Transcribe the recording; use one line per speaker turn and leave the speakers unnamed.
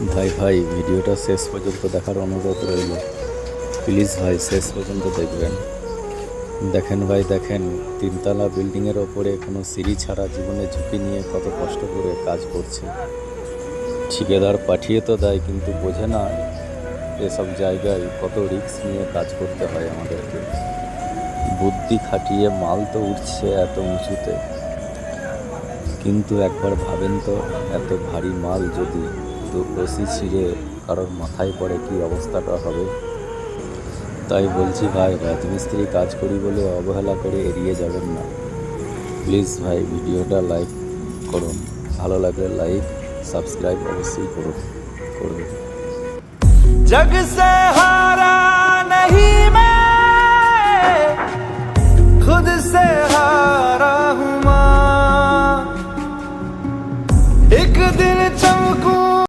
ভাই ভাই ভিডিওটা শেষ পর্যন্ত দেখার অনুরোধ রইল। প্লিজ ভাই শেষ পর্যন্ত দেখবেন। দেখেন ভাই দেখেন, তিনতলা বিল্ডিংয়ের ওপরে কোনো সিঁড়ি ছাড়া জীবনে ঝুঁকি নিয়ে কত কষ্ট করে কাজ করছে। ঠিকাদার পাঠিয়ে তো দেয়, কিন্তু বোঝে না এসব জায়গায় কত রিস্ক নিয়ে কাজ করতে হয় আমাদেরকে। বুদ্ধি খাটিয়ে মাল তো উঠছে এত উঁচুতে, কিন্তু একবার ভাবেন তো এত ভারী মাল যদি রশি ছিঁড়ে কারোর মাথায় পড়ে কী অবস্থাটা হবে। তাই বলছি ভাই, রাজমিস্ত্রি কাজ করি বলে অবহেলা করে এড়িয়ে যাবেন না। প্লিজ ভাই ভিডিওটা লাইক করুন, ভালো লাগলে লাইক সাবস্ক্রাইব অবশ্যই করবেন।
जग से हारा नहीं मैं,